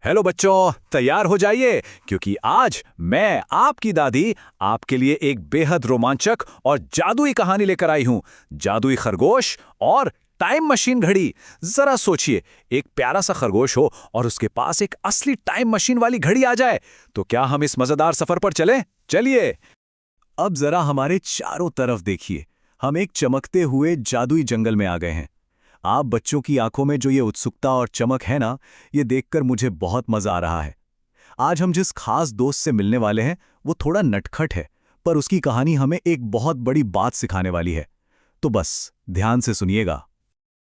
Hello बच्चों, तैयार हो जाइए क्योंकि आज मैं आपकी दादी आपके लिए एक बेहद रोमांचक और जादुई कहानी लेकर आई हूं। जादुई खरगोश और टाइम मशीन घड़ी। जरा सोचिए, एक प्यारा सा खरगोश हो और उसके पास एक असली टाइम मशीन वाली घड़ी आ जाए, तो क्या हम इस मजेदार सफर पर चलें? चलिए। अब जरा हमारे चारों तरफ देखिए। हम एक चमकते हुए जादुई जंगल में आ गए हैं। आप बच्चों की आंखों में जो ये उत्सुकता और चमक है ना, ये देखकर मुझे बहुत मजा आ रहा है। आज हम जिस खास दोस्त से मिलने वाले हैं वो थोड़ा नटखट है, पर उसकी कहानी हमें एक बहुत बड़ी बात सिखाने वाली है। तो बस ध्यान से सुनिएगा।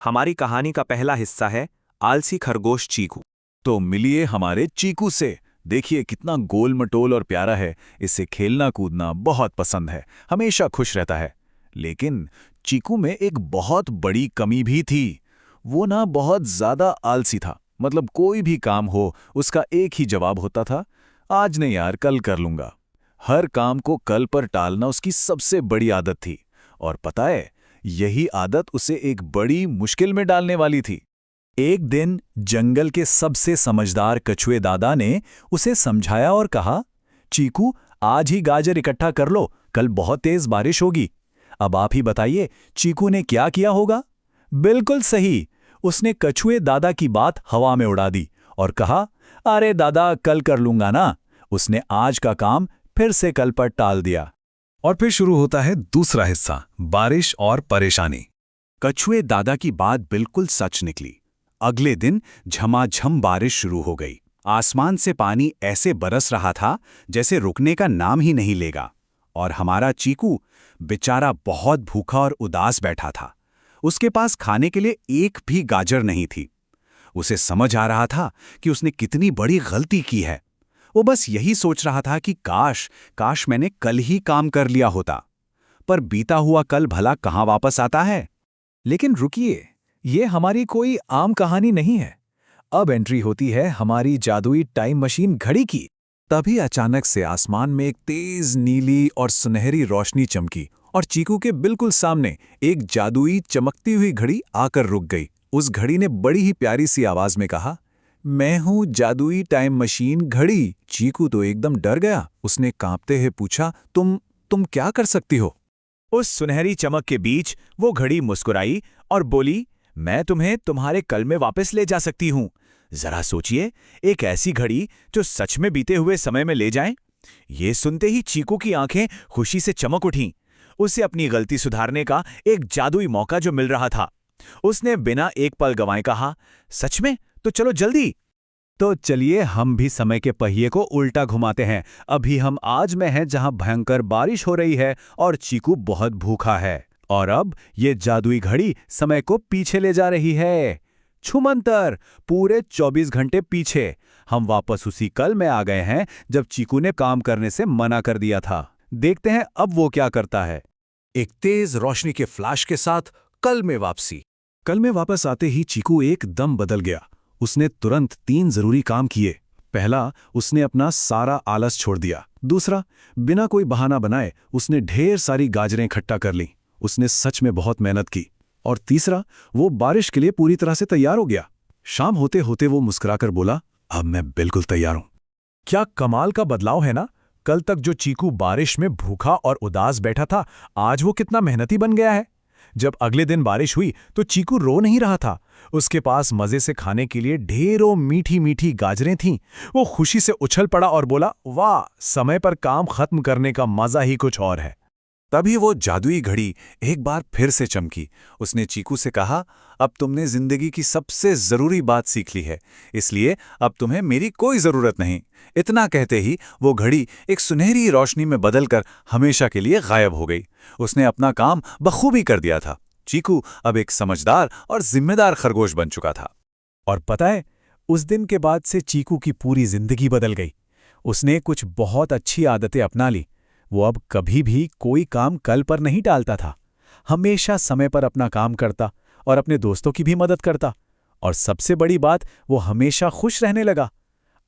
हमारी कहानी का पहला हिस्सा है आलसी खरगोश चीकू। तो मिलिए हमारे चीकू से। देखिए कितना गोल मटोल और प्यारा है। इसे खेलना कूदना बहुत पसंद है, हमेशा खुश रहता है। लेकिन चीकू में एक बहुत बड़ी कमी भी थी। वो ना बहुत ज्यादा आलसी था। मतलब कोई भी काम हो उसका एक ही जवाब होता था, आज नहीं यार, कल कर लूंगा। हर काम को कल पर टालना उसकी सबसे बड़ी आदत थी। और पता है, यही आदत उसे एक बड़ी मुश्किल में डालने वाली थी। एक दिन जंगल के सबसे समझदार कछुए दादा ने उसे समझाया और कहा, चीकू, आज ही गाजर इकट्ठा कर लो, कल बहुत तेज बारिश होगी। अब आप ही बताइए, चीकू ने क्या किया होगा? बिल्कुल सही, उसने कछुए दादा की बात हवा में उड़ा दी और कहा, अरे दादा, कल कर लूंगा ना। उसने आज का काम फिर से कल पर टाल दिया। और फिर शुरू होता है दूसरा हिस्सा, बारिश और परेशानी। कछुए दादा की बात बिल्कुल सच निकली। अगले दिन झमाझम बारिश शुरू हो गई। आसमान से पानी ऐसे बरस रहा था जैसे रुकने का नाम ही नहीं लेगा। और हमारा चीकू बेचारा बहुत भूखा और उदास बैठा था। उसके पास खाने के लिए एक भी गाजर नहीं थी। उसे समझ आ रहा था कि उसने कितनी बड़ी गलती की है। वो बस यही सोच रहा था कि काश काश मैंने कल ही काम कर लिया होता। पर बीता हुआ कल भला कहाँ वापस आता है? लेकिन रुकिए, ये हमारी कोई आम कहानी नहीं है। अब एंट्री होती है हमारी जादुई टाइम मशीन घड़ी की। तभी अचानक से आसमान में एक तेज नीली और सुनहरी रोशनी चमकी और चीकू के बिल्कुल सामने एक जादुई चमकती हुई घड़ी आकर रुक गई। उस घड़ी ने बड़ी ही प्यारी सी आवाज में कहा, मैं हूं जादुई टाइम मशीन घड़ी। चीकू तो एकदम डर गया। उसने कांपते हुए पूछा, तुम क्या कर सकती हो? उस सुनहरी चमक के बीच वो घड़ी मुस्कुराई और बोली, मैं तुम्हें तुम्हारे कल में वापस ले जा सकती हूं। जरा सोचिए, एक ऐसी घड़ी जो सच में बीते हुए समय में ले जाए। ये सुनते ही चीकू की आंखें खुशी से चमक उठीं। उसे अपनी गलती सुधारने का एक जादुई मौका जो मिल रहा था। उसने बिना एक पल गंवाए कहा, सच में? तो चलो जल्दी। तो चलिए हम भी समय के पहिए को उल्टा घुमाते हैं। अभी हम आज में हैं जहां भयंकर बारिश हो रही है और चीकू बहुत भूखा है। और अब ये जादुई घड़ी समय को पीछे ले जा रही है। छुमंतर, पूरे 24 घंटे पीछे। हम वापस उसी कल में आ गए हैं जब चीकू ने काम करने से मना कर दिया था। देखते हैं अब वो क्या करता है। एक तेज रोशनी के फ्लैश के साथ कल में वापसी। कल में वापस आते ही चीकू एकदम बदल गया। उसने तुरंत 3 जरूरी काम किए। पहला, उसने अपना सारा आलस छोड़ दिया। दूसरा, बिना कोई बहाना बनाए उसने ढेर सारी गाजरें इकट्ठा कर लीं। उसने सच में बहुत मेहनत की। और तीसरा, वो बारिश के लिए पूरी तरह से तैयार हो गया। शाम होते होते वो मुस्कुराकर बोला, अब मैं बिल्कुल तैयार हूं। क्या कमाल का बदलाव है ना? कल तक जो चीकू बारिश में भूखा और उदास बैठा था, आज वो कितना मेहनती बन गया है। जब अगले दिन बारिश हुई तो चीकू रो नहीं रहा था। उसके पास मजे से खाने के लिए ढेरों मीठी मीठी गाजरें थीं। वो खुशी से उछल पड़ा और बोला, वाह, समय पर काम खत्म करने का मजा ही कुछ और है। तभी वो जादुई घड़ी एक बार फिर से चमकी। उसने चीकू से कहा, अब तुमने जिंदगी की सबसे जरूरी बात सीख ली है, इसलिए अब तुम्हें मेरी कोई जरूरत नहीं। इतना कहते ही वो घड़ी एक सुनहरी रोशनी में बदलकर हमेशा के लिए गायब हो गई। उसने अपना काम बखूबी कर दिया था। चीकू अब एक समझदार और जिम्मेदार खरगोश बन चुका था। और पता है, उस दिन के बाद से चीकू की पूरी जिंदगी बदल गई। उसने कुछ बहुत अच्छी आदतें अपना ली। वो अब कभी भी कोई काम कल पर नहीं टालता था। हमेशा समय पर अपना काम करता और अपने दोस्तों की भी मदद करता। और सबसे बड़ी बात, वो हमेशा खुश रहने लगा।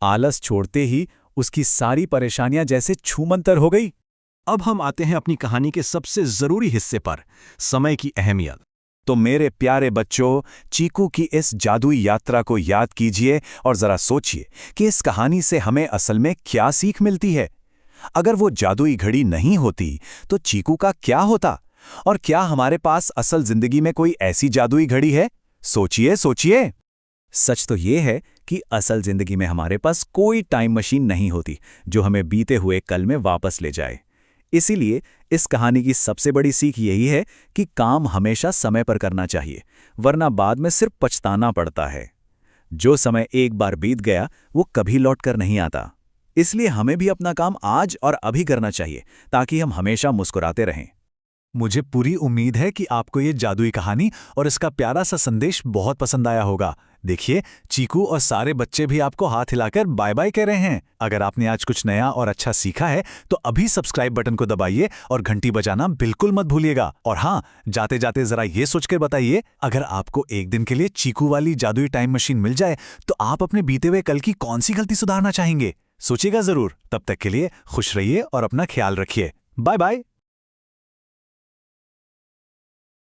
आलस छोड़ते ही उसकी सारी परेशानियां जैसे छूमंतर हो गई। अब हम आते हैं अपनी कहानी के सबसे जरूरी हिस्से पर, समय की अहमियत। तो मेरे प्यारे बच्चों, चीकू की इस जादुई यात्रा को याद कीजिए और जरा सोचिए कि इस कहानी से हमें असल में क्या सीख मिलती है। अगर वो जादुई घड़ी नहीं होती तो चीकू का क्या होता, और क्या हमारे पास असल जिंदगी में कोई ऐसी जादुई घड़ी है? सोचिए सोचिए। सच तो ये है कि असल जिंदगी में हमारे पास कोई टाइम मशीन नहीं होती जो हमें बीते हुए कल में वापस ले जाए। इसीलिए इस कहानी की सबसे बड़ी सीख यही है कि काम हमेशा समय पर करना चाहिए, वरना बाद में सिर्फ पछताना पड़ता है। जो समय एक बार बीत गया वो कभी लौट कर नहीं आता। इसलिए हमें भी अपना काम आज और अभी करना चाहिए ताकि हम हमेशा मुस्कुराते रहें। मुझे पूरी उम्मीद है कि आपको ये जादुई कहानी और इसका प्यारा सा संदेश बहुत पसंद आया होगा। देखिए, चीकू और सारे बच्चे भी आपको हाथ हिलाकर बाय बाय कह रहे हैं। अगर आपने आज कुछ नया और अच्छा सीखा है तो अभी सब्सक्राइब बटन को दबाइए और घंटी बजाना बिल्कुल मत भूलिएगा। और हाँ, जाते जाते जरा ये सोचकर बताइए, अगर आपको एक दिन के लिए चीकू वाली जादुई टाइम मशीन मिल जाए तो आप अपने बीते हुए कल की कौन सी गलती सुधारना चाहेंगे? सोचिएगा जरूर। तब तक के लिए खुश रहिए और अपना ख्याल रखिए। Bye bye.